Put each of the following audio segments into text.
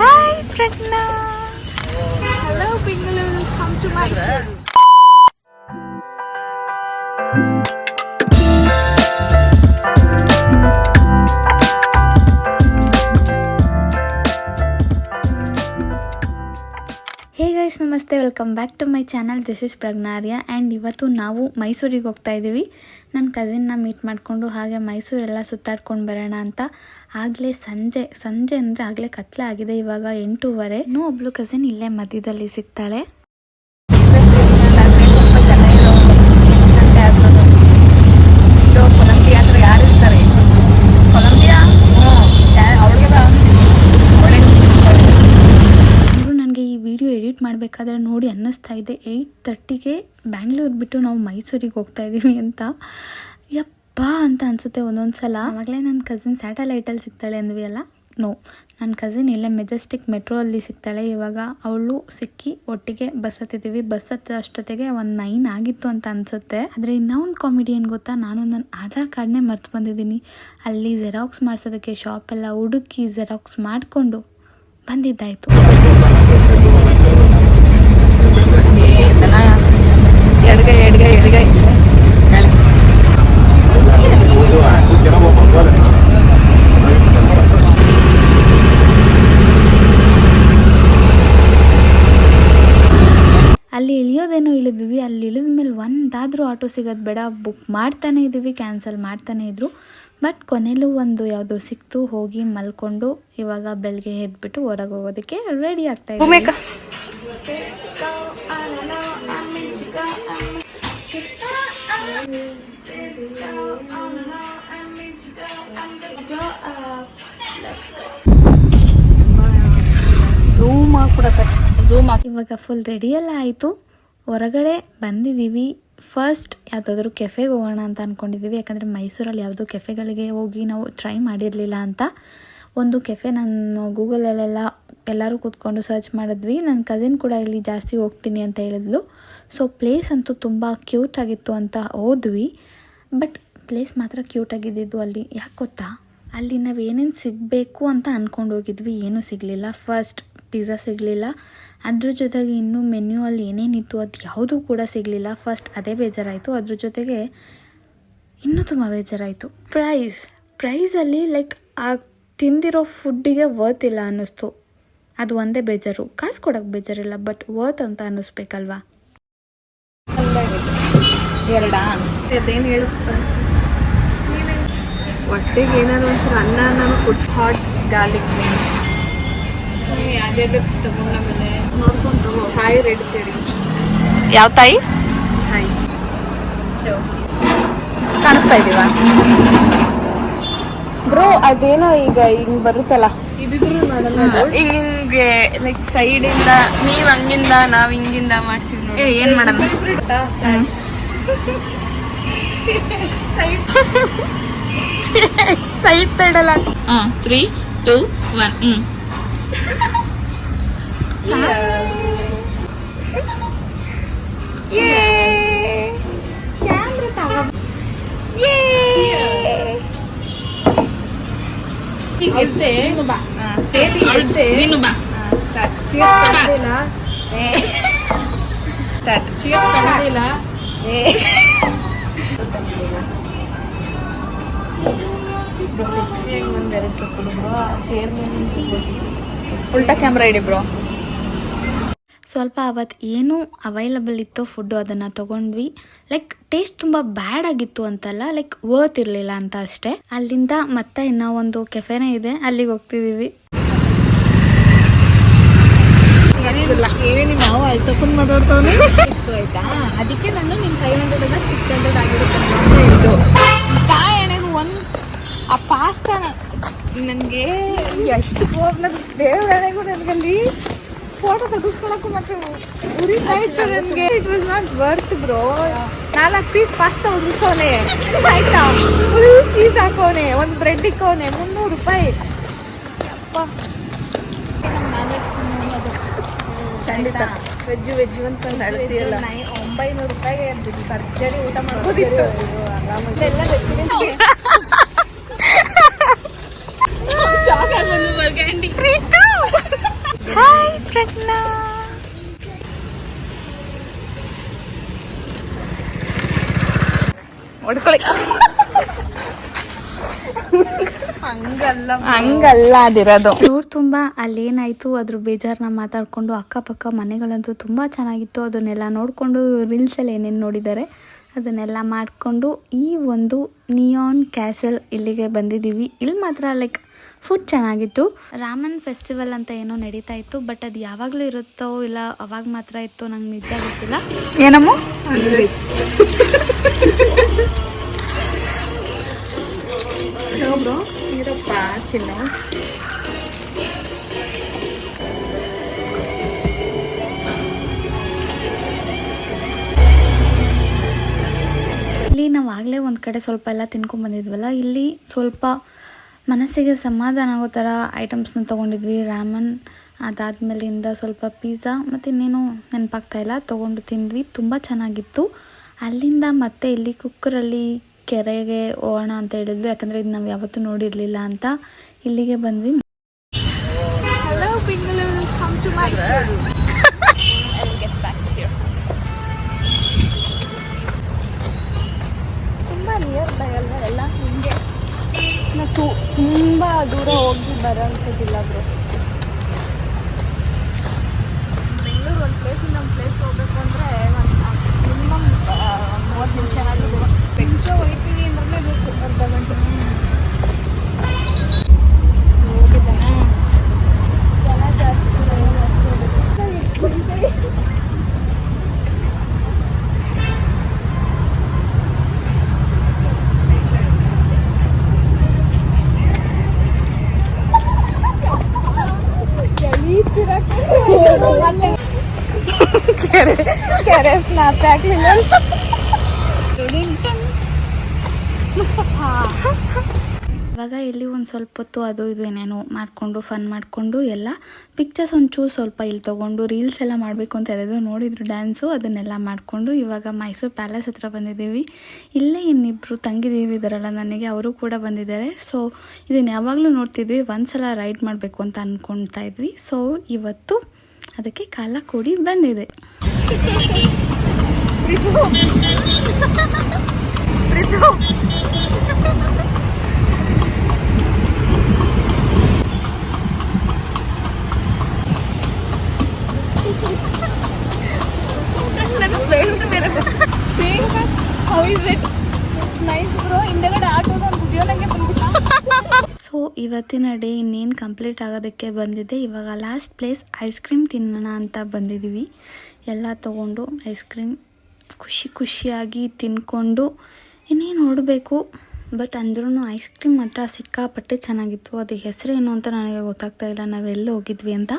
Hi, Pragna. Hello, Bengaluru. Come to my home. Hey guys, ನಮಸ್ತೆ. Welcome back to my channel. This is Pragnarya and ಇವತ್ತು ನಾವು ಮೈಸೂರಿಗೆ ಹೋಗ್ತಾ ಇದ್ದೀವಿ. ನನ್ನ ಕಸಿನ್ನ ಮೀಟ್ ಮಾಡಿಕೊಂಡು ಹಾಗೆ ಮೈಸೂರೆಲ್ಲ ಸುತ್ತಾಡ್ಕೊಂಡು ಬರೋಣ ಅಂತ. ಆಗಲೇ ಸಂಜೆ ಅಂದರೆ ಆಗಲೇ ಕತ್ಲೆ ಆಗಿದೆ. ಇವಾಗ 8:15. ಇನ್ನೂ ಒಬ್ಳು ಕಸಿನ್ ಇಲ್ಲೇ ಮಧ್ಯದಲ್ಲಿ ಸಿಗ್ತಾಳೆ. ಸ್ವಲ್ಪ ಜನ ಎಷ್ಟು ಗಂಟೆ ಆಗ್ಬೋದು? ಕೊಲಂಬಿಯಾ ಅಂದರೆ ಯಾರು ಇರ್ತಾರೆ? ಕೊಲಂಬಿಯಾ ನನಗೆ ಈ ವಿಡಿಯೋ ಎಡಿಟ್ ಮಾಡಬೇಕಾದ್ರೆ ನೋಡಿ ಅನ್ನಿಸ್ತಾ ಇದೆ 8:30ಗೆ ಬ್ಯಾಂಗ್ಳೂರು ಬಿಟ್ಟು ನಾವು ಮೈಸೂರಿಗೆ ಹೋಗ್ತಾ ಇದ್ದೀವಿ ಅಂತ. ಯಪ್ಪ ಅಂತ ಅನಿಸುತ್ತೆ ಒಂದೊಂದು ಸಲ. ಆವಾಗಲೇ ನನ್ನ ಕಸಿನ್ ಸ್ಯಾಟಲೈಟಲ್ಲಿ ಸಿಗ್ತಾಳೆ ಅಂದ್ವಿ ಅಲ್ಲ. ನೋ, ನನ್ನ ಕಸಿನ್ ಇಲ್ಲೇ ಮೆಜೆಸ್ಟಿಕ್ ಮೆಟ್ರೋ ಅಲ್ಲಿ ಸಿಗ್ತಾಳೆ. ಇವಾಗ ಅವಳು ಸಿಕ್ಕಿ ಒಟ್ಟಿಗೆ ಬಸ್ ಹತ್ತಿದ್ದೀವಿ. ಬಸ್ ಅಷ್ಟೊತ್ತಿಗೆ 9 ಆಗಿತ್ತು ಅಂತ ಅನಿಸುತ್ತೆ. ಆದರೆ ಇನ್ನೂ ಒಂದು ಕಾಮಿಡಿ ಏನು ಗೊತ್ತಾ, ನಾನು ನನ್ನ ಆಧಾರ್ ಕಾರ್ಡ್ನೇ ಮರ್ತು ಬಂದಿದ್ದೀನಿ. ಅಲ್ಲಿ ಜೆರಾಕ್ಸ್ ಮಾಡಿಸೋದಕ್ಕೆ ಶಾಪೆಲ್ಲ ಹುಡುಕಿ ಜೆರಾಕ್ಸ್ ಮಾಡಿಕೊಂಡು ಬಂದಿದ್ದಾಯಿತು. ಎಡ್ಗೈ ಅಲ್ಲಿ ಇಳಿಯೋದೇನೋ ಇಳಿದ್ವಿ. ಅಲ್ಲಿ ಇಳಿದ ಮೇಲೆ ಒಂದಾದರೂ ಆಟೋ ಸಿಗೋದು ಬೇಡ, ಬುಕ್ ಮಾಡ್ತಾನೆ ಇದ್ದೀವಿ, ಕ್ಯಾನ್ಸಲ್ ಮಾಡ್ತಾನೆ ಇದ್ರು. ಬಟ್ ಕೊನೆಯಲ್ಲೂ ಒಂದು ಯಾವುದೋ ಸಿಕ್ತು, ಹೋಗಿ ಮಲ್ಕೊಂಡು ಇವಾಗ ಬೆಳಗ್ಗೆ ಎದ್ಬಿಟ್ಟು ಹೊರಗೆ ಹೋಗೋದಕ್ಕೆ ರೆಡಿ ಆಗ್ತಾ ಇದ್ದೀವಿ. ಇವಾಗ ಫುಲ್ ರೆಡಿ ಎಲ್ಲ ಆಯಿತು, ಹೊರಗಡೆ ಬಂದಿದ್ದೀವಿ. ಫಸ್ಟ್ ಯಾವುದಾದ್ರೂ ಕೆಫೆಗೆ ಹೋಗೋಣ ಅಂತ ಅಂದ್ಕೊಂಡಿದ್ದೀವಿ. ಯಾಕಂದರೆ ಮೈಸೂರಲ್ಲಿ ಯಾವುದೋ ಕೆಫೆಗಳಿಗೆ ಹೋಗಿ ನಾವು ಟ್ರೈ ಮಾಡಿರಲಿಲ್ಲ ಅಂತ. ಒಂದು ಕೆಫೆ ನಾನು ಗೂಗಲಲ್ಲೆಲ್ಲ ಎಲ್ಲರೂ ಕೂತ್ಕೊಂಡು ಸರ್ಚ್ ಮಾಡಿದ್ವಿ. ನನ್ನ ಕಸಿನ್ ಕೂಡ ಇಲ್ಲಿ ಜಾಸ್ತಿ ಹೋಗ್ತೀನಿ ಅಂತ ಹೇಳಿದ್ಲು. ಸೊ ಪ್ಲೇಸ್ ಅಂತೂ ತುಂಬ ಕ್ಯೂಟಾಗಿತ್ತು ಅಂತ ಹೋದ್ವಿ. ಬಟ್ ಪ್ಲೇಸ್ ಮಾತ್ರ ಕ್ಯೂಟಾಗಿದ್ದು ಅಲ್ಲಿ. ಯಾಕೆ ಗೊತ್ತಾ, ಅಲ್ಲಿ ನಾವು ಏನೇನು ಸಿಗಬೇಕು ಅಂತ ಅಂದ್ಕೊಂಡು ಹೋಗಿದ್ವಿ, ಏನೂ ಸಿಗಲಿಲ್ಲ. ಫಸ್ಟ್ ಪಿಜ್ಜಾ ಸಿಗಲಿಲ್ಲ, ಅದ್ರ ಜೊತೆಗೆ ಇನ್ನೂ ಮೆನ್ಯೂ ಅಲ್ಲಿ ಏನೇನಿತ್ತು ಅದು ಯಾವುದೂ ಕೂಡ ಸಿಗಲಿಲ್ಲ. ಫಸ್ಟ್ ಅದೇ ಬೇಜಾರಾಯಿತು. ಅದ್ರ ಜೊತೆಗೆ ಇನ್ನೂ ತುಂಬ ಬೇಜಾರಾಯಿತು. ಪ್ರೈಸಲ್ಲಿ ಲೈಕ್ ಆ ತಿಂದಿರೋ ಫುಡ್ಡಿಗೆ ವರ್ತ್ ಇಲ್ಲ ಅನ್ನಿಸ್ತು. ಅದು ಒಂದೇ ಬೇಜಾರು. ಕಾಸು ಕೊಡೋಕ್ಕೆ ಬೇಜಾರಿಲ್ಲ, ಬಟ್ ವರ್ತ್ ಅಂತ ಅನ್ನಿಸ್ಬೇಕಲ್ವಾ. ಅದೇನು ಹೇಳುತ್ತೆ, ಹೊಟ್ಟೆಗೆ ಏನಾದ್ರು ಒಂಚೂರು ಅನ್ನ ಕುಡ್ಸ್. ಹಾಟ್ ಗಾರ್ಲಿಕ್ ವಿಂಗ್ಸ್ ಯಾವ್ದು ತಗೊಂಡ ಮೇಲೆ ನೋಡ್ಕೊಂಡು ತಗೋ. Thai red cherry. ಯಾವ ತಾಯಿ? ಥಾಯ್ ಶೋ ಕಾಣಿಸ್ತಾ ಇದೀವಾ ಬ್ರೋ? ಅದೇನೋ ಈಗ ಹಿಂಗ್ ಬರುತ್ತಲ್ಲ, ಹಿಂಗೆ ಲೈಕ್ ಸೈಡಿಂದ ನೀವ್ ಹಂಗಿಂದ ನಾವ್ ಹಿಂಗಿಂದ ಮಾಡ್ತೀವಿ ನೋಡಿ. ಏನ್ ಮಾಡೋಣ? ಸೈಡ್ ಅಲ್ಲ. 3, 2, 1. ಉಲ್ಟಾ ಕ್ಯಾಮ್ರಾ ಇಡಿ ಬ್ರೋ. ಸ್ವಲ್ಪ ಅವತ್ತು ಏನು ಅವೈಲಬಲ್ ಇತ್ತೋ ಫುಡ್ಡು ಅದನ್ನು ತೊಗೊಂಡ್ವಿ. ಲೈಕ್ ಟೇಸ್ಟ್ ತುಂಬ ಬ್ಯಾಡ್ ಆಗಿತ್ತು ಅಂತಲ್ಲ, ಲೈಕ್ ವರ್ತ್ ಇರಲಿಲ್ಲ ಅಂತ ಅಷ್ಟೇ. ಅಲ್ಲಿಂದ ಮತ್ತೆ ಇನ್ನೂ ಒಂದು ಕೆಫೆನೇ ಇದೆ, ಅಲ್ಲಿಗೆ ಹೋಗ್ತಿದ್ದೀವಿ. ನಾವು ಅಲ್ಲಿ ತಗೊಂಡು ಮಾತಾಡ್ತಾವೆ ಆಯ್ತಾ. ಅದಕ್ಕೆ ನಾನು ನಿಮ್ಮ 500 600 ಆಗಿರುತ್ತೆ. ತಾಯಣೆಗೂ ಒಂದು ಆ ಪಾಸ್ತಾ ನನಗೆ ಎಷ್ಟು ದೇವರಣೆಗೂ ನನಗಲ್ಲಿ ಫೋಟೋ ತೆಗೆಸ್ಕೊಳಕ್ಕೂ ಮತ್ತೆ ಉರಿತಾ ಇತ್ತು ನನಗೆ. It was not worth bro. 4 piece pasta ಉದುರಿಸೋನೆ ಆಯ್ತಾ, ಫುಲ್ ಚೀಸ್ ಹಾಕೋನೆ, ಒಂದು ಬ್ರೆಡ್ ಇಕ್ಕೋನೆ, 300 ರೂಪಾಯಿ. ಖಂಡಿತ ವೆಜ್ಜು ಅಂತ ಅಳ್ತೀಯಲ್ಲ. 900 ರೂಪಾಯಿಗೆ ಭರ್ಜರಿ ಊಟ ಮಾಡ್ಬೋದಿತ್ತು. ಶಾಕ್ ಆಗೋದು ಬರ್ಗಂಡಿ. ರತ್ನ ಹೊಡ್ಕೊಳ್ಳಿ. ಹಂಗಲ್ಲ ಅದಿರೋದು. ರೋಡ್ ತುಂಬ ಅಲ್ಲೇನಾಯ್ತು ಅದ್ರ ಬೇಜಾರನ್ನ ಮಾತಾಡ್ಕೊಂಡು ಅಕ್ಕಪಕ್ಕ ಮನೆಗಳಂತೂ ತುಂಬ ಚೆನ್ನಾಗಿತ್ತು. ಅದನ್ನೆಲ್ಲ ನೋಡಿಕೊಂಡು ರೀಲ್ಸಲ್ಲಿ ಏನೇನು ನೋಡಿದ್ದಾರೆ ಅದನ್ನೆಲ್ಲ ಮಾಡಿಕೊಂಡು ಈ ಒಂದು ನಿಯಾನ್ ಕ್ಯಾಸಲ್ ಇಲ್ಲಿಗೆ ಬಂದಿದ್ದೀವಿ. ಇಲ್ಲಿ ಮಾತ್ರ ಲೈಕ್ ಫುಡ್ ಚೆನ್ನಾಗಿತ್ತು. ರಾಮನ್ ಫೆಸ್ಟಿವಲ್ ಅಂತ ಏನೋ ನಡೀತಾ ಇತ್ತು, ಬಟ್ ಅದು ಯಾವಾಗಲೂ ಇರುತ್ತೋ ಇಲ್ಲ ಅವಾಗ ಮಾತ್ರ ಇತ್ತು ನಂಗೆ ನಿಜ ಗೊತ್ತಿಲ್ಲ. ಏನಮ್ಮ ಬ್ರೋ ಇರಪ್ಪ ಚಿನ್ನ. ಇಲ್ಲಿ ನಾವು ಆಗಲೇ ಒಂದು ಕಡೆ ಸ್ವಲ್ಪ ಎಲ್ಲ ತಿನ್ಕೊಂಡು ಬಂದಿದ್ವಲ್ಲ, ಇಲ್ಲಿ ಸ್ವಲ್ಪ ಮನಸ್ಸಿಗೆ ಸಮಾಧಾನ ಆಗೋ ಥರ ಐಟಮ್ಸ್ನ ತೊಗೊಂಡಿದ್ವಿ. ರಾಮನ್, ಅದಾದಮೇಲಿಂದ ಸ್ವಲ್ಪ ಪಿಜ್ಜಾ ಮತ್ತು ಇನ್ನೇನು ನೆನಪಾಗ್ತಾಯಿಲ್ಲ ತೊಗೊಂಡು ತಿಂದ್ವಿ. ತುಂಬ ಚೆನ್ನಾಗಿತ್ತು. ಅಲ್ಲಿಂದ ಮತ್ತೆ ಇಲ್ಲಿ ಕುಕ್ಕರಲ್ಲಿ ಕೆರೆಗೆ ಹೋಗೋಣ ಅಂತ ಹೇಳಿದ್ವಿ, ಯಾಕಂದರೆ ಇದು ನಾವು ಯಾವತ್ತೂ ನೋಡಿರಲಿಲ್ಲ ಅಂತ ಇಲ್ಲಿಗೆ ಬಂದ್ವಿ. ತುಂಬ ನಿಯರ್ ಬೈ ಅಲ್ವಾ ಎಲ್ಲ, ಹಿಂಗೆ ತುಂಬ ದೂರ ಹೋಗಿ ಬರೋಂಥದ್ದಿಲ್ಲ ಬ್ರೋ. ಬೆಂಗಳೂರು ಒಂದು ಪ್ಲೇಸಿಂದ ನಮ್ಮ ಪ್ಲೇಸ್ ಹೋಗ್ಬೇಕು ಅಂದರೆ ಮಿನಿಮಮ್ 30 ನಿಮಿಷ ಆದರೂ ಬೆಂಗಳೂರು ಹೋಗ್ತೀವಿ ಅಂದ್ರೆ ಬೇಕು ಅರ್ಧ ಗಂಟೆ. ಹೋಗಿದ್ದಾನೆ ಜನ ಜಾಸ್ತಿ. ಕೆರೆ ಸ್ನಾಪ್ ಹಾಕ್ಲಿಲ್ಲ ಇವಾಗ ಇಲ್ಲಿ ಒಂದು ಸ್ವಲ್ಪ ಹೊತ್ತು ಅದು ಇದು ಏನೇನೋ ಮಾಡಿಕೊಂಡು ಫನ್ ಮಾಡಿಕೊಂಡು ಎಲ್ಲ ಪಿಕ್ಚರ್ಸ್ ಒಂಚೂರು ಸ್ವಲ್ಪ ಇಲ್ಲಿ ತೊಗೊಂಡು ರೀಲ್ಸ್ ಎಲ್ಲ ಮಾಡಬೇಕು ಅಂತ ಯಾವ್ದು ನೋಡಿದ್ರು ಡ್ಯಾನ್ಸು, ಅದನ್ನೆಲ್ಲ ಮಾಡಿಕೊಂಡು ಇವಾಗ ಮೈಸೂರು ಪ್ಯಾಲೇಸ್ ಹತ್ರ ಬಂದಿದ್ದೀವಿ. ಇಲ್ಲೇ ಇನ್ನಿಬ್ಬರು ತಂಗಿದೀವಿ ಇದ್ದಾರಲ್ಲ ನನಗೆ, ಅವರು ಕೂಡ ಬಂದಿದ್ದಾರೆ. ಸೊ ಇದನ್ನು ಯಾವಾಗಲೂ ನೋಡ್ತಿದ್ವಿ, ಒಂದ್ಸಲ ರೈಡ್ ಮಾಡಬೇಕು ಅಂತ ಅಂದ್ಕೊಳ್ತಾ ಇದ್ವಿ. ಸೊ ಇವತ್ತು ಅದಕ್ಕೆ ಕಾಲ ಕೂಡಿ ಬಂದಿದೆ. ಸೊ ಇವತ್ತಿನ ಡೇ ಇನ್ನೇನು ಕಂಪ್ಲೀಟ್ ಆಗೋದಕ್ಕೆ ಬಂದಿದೆ. ಇವಾಗ ಲಾಸ್ಟ್ ಪ್ಲೇಸ್ ಐಸ್ ಕ್ರೀಮ್ ತಿನ್ನೋಣ ಅಂತ ಬಂದಿದ್ದೀವಿ. ಎಲ್ಲ ತೊಗೊಂಡು ಐಸ್ ಕ್ರೀಮ್ ಖುಷಿಯಾಗಿ ತಿನ್ಕೊಂಡು ಇನ್ನೇನು ನೋಡಬೇಕು. ಬಟ್ ಅಂದ್ರೂ ಐಸ್ ಕ್ರೀಮ್ ಮಾತ್ರ ಸಿಕ್ಕಾಪಟ್ಟೆ ಚೆನ್ನಾಗಿತ್ತು. ಅದು ಹೆಸರೇನು ಅಂತ ನನಗೆ ಗೊತ್ತಾಗ್ತಾ ಇಲ್ಲ, ನಾವೆಲ್ಲ ಹೋಗಿದ್ವಿ ಅಂತ.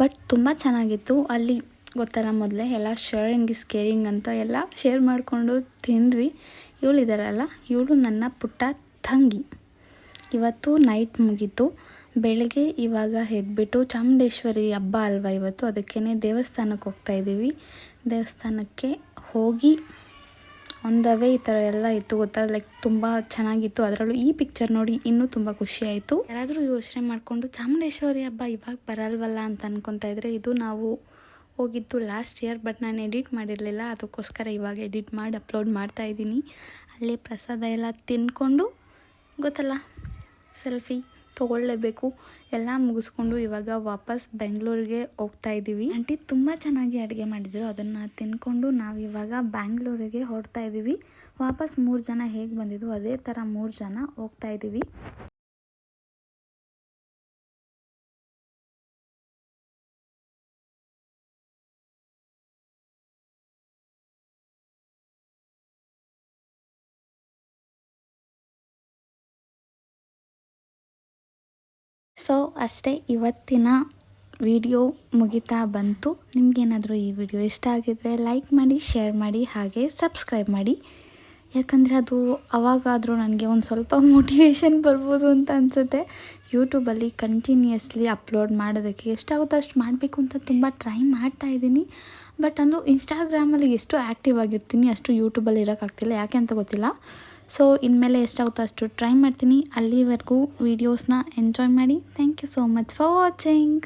ಬಟ್ ತುಂಬ ಚೆನ್ನಾಗಿತ್ತು. ಅಲ್ಲಿ ಗೊತ್ತಲ್ಲ ಮೊದಲೇ ಎಲ್ಲ ಶೇರಿಂಗ್ ಇಸ್ ಕೇರಿಂಗ್ ಅಂತ ಎಲ್ಲ ಶೇರ್ ಮಾಡಿಕೊಂಡು ತಿಂದ್ವಿ. ಇವಳಿದಾರಲ್ಲ, ಇವಳು ನನ್ನ ಪುಟ್ಟ ತಂಗಿ. ಇವತ್ತು ನೈಟ್ ಮುಗೀತು. ಬೆಳಗ್ಗೆ ಇವಾಗ ಎದ್ಬಿಟ್ಟು ಚಾಮುಂಡೇಶ್ವರಿ ಹಬ್ಬ ಅಲ್ವಾ ಇವತ್ತು, ಅದಕ್ಕೇ ದೇವಸ್ಥಾನಕ್ಕೆ ಹೋಗ್ತಾಯಿದ್ದೀವಿ. ದೇವಸ್ಥಾನಕ್ಕೆ ಹೋಗಿ ಆನ್ ದ ವೇ ಈ ಥರ ಎಲ್ಲ ಇತ್ತು ಗೊತ್ತಾ, ಲೈಕ್ ತುಂಬ ಚೆನ್ನಾಗಿತ್ತು. ಅದರಲ್ಲೂ ಈ ಪಿಕ್ಚರ್ ನೋಡಿ ಇನ್ನೂ ತುಂಬ ಖುಷಿ ಆಯಿತು. ಯಾರಾದರೂ ಯೋಚನೆ ಮಾಡಿಕೊಂಡು ಚಾಮುಂಡೇಶ್ವರಿ ಹಬ್ಬ ಇವಾಗ ಬರಲ್ವಲ್ಲ ಅಂತ ಅನ್ಕೊತಾ ಇದ್ರೆ, ಇದು ನಾವು ಹೋಗಿದ್ದು ಲಾಸ್ಟ್ ಇಯರ್, ಬಟ್ ನಾನು ಎಡಿಟ್ ಮಾಡಿರಲಿಲ್ಲ. ಅದಕ್ಕೋಸ್ಕರ ಇವಾಗ ಎಡಿಟ್ ಮಾಡಿ ಅಪ್ಲೋಡ್ ಮಾಡ್ತಾಯಿದ್ದೀನಿ. ಅಲ್ಲಿ ಪ್ರಸಾದ ಎಲ್ಲ ತಿನ್ಕೊಂಡು ಗೊತ್ತಲ್ಲ ಸೆಲ್ಫಿ ತೊಗೊಳ್ಳೇಬೇಕು. ಎಲ್ಲ ಮುಗಿಸ್ಕೊಂಡು ಇವಾಗ ವಾಪಸ್ ಬೆಂಗಳೂರಿಗೆ ಹೋಗ್ತಾ ಇದ್ದೀವಿ. ಆಂಟಿ ತುಂಬ ಚೆನ್ನಾಗಿ ಅಡುಗೆ ಮಾಡಿದ್ರು, ಅದನ್ನು ತಿನ್ಕೊಂಡು ನಾವಿವಾಗ ಬ್ಯಾಂಗ್ಳೂರಿಗೆ ಹೊರಡ್ತಾ ಇದ್ದೀವಿ. ವಾಪಸ್ 3 ಜನ ಹೇಗೆ ಬಂದಿದ್ದು ಅದೇ ಥರ 3 ಜನ ಹೋಗ್ತಾ ಇದ್ದೀವಿ. ಸೊ ಅಷ್ಟೇ, ಇವತ್ತಿನ ವಿಡಿಯೋ ಮುಗಿತಾ ಬಂತು. ನಿಮಗೇನಾದರೂ ಈ ವಿಡಿಯೋ ಇಷ್ಟ ಆಗಿದ್ದರೆ ಲೈಕ್ ಮಾಡಿ, ಶೇರ್ ಮಾಡಿ, ಹಾಗೆ ಸಬ್ಸ್ಕ್ರೈಬ್ ಮಾಡಿ. ಯಾಕಂದರೆ ಅದು ಅವಾಗಾದರೂ ನನಗೆ ಒಂದು ಸ್ವಲ್ಪ ಮೋಟಿವೇಶನ್ ಬರ್ಬೋದು ಅಂತ ಅನಿಸುತ್ತೆ. ಯೂಟ್ಯೂಬಲ್ಲಿ ಕಂಟಿನ್ಯೂಯಸ್ಲಿ ಅಪ್ಲೋಡ್ ಮಾಡೋದಕ್ಕೆ ಎಷ್ಟಾಗುತ್ತೋ ಅಷ್ಟು ಮಾಡಬೇಕು ಅಂತ ತುಂಬ ಟ್ರೈ ಮಾಡ್ತಾಯಿದ್ದೀನಿ. ಬಟ್ ಅಂದು ಇನ್ಸ್ಟಾಗ್ರಾಮಲ್ಲಿ ಎಷ್ಟು ಆ್ಯಕ್ಟಿವ್ ಆಗಿರ್ತೀನಿ ಅಷ್ಟು ಯೂಟ್ಯೂಬಲ್ಲಿ ಇರೋಕ್ಕಾಗ್ತಿಲ್ಲ, ಯಾಕೆ ಅಂತ ಗೊತ್ತಿಲ್ಲ. ಸೊ ಇನ್ಮೇಲೆ ಎಷ್ಟಾಗುತ್ತೋ ಅಷ್ಟು ಟ್ರೈ ಮಾಡ್ತೀನಿ. ಅಲ್ಲಿವರೆಗೂ ವೀಡಿಯೋಸ್ನ ಎಂಜಾಯ್ ಮಾಡಿ. Thank you so much for watching.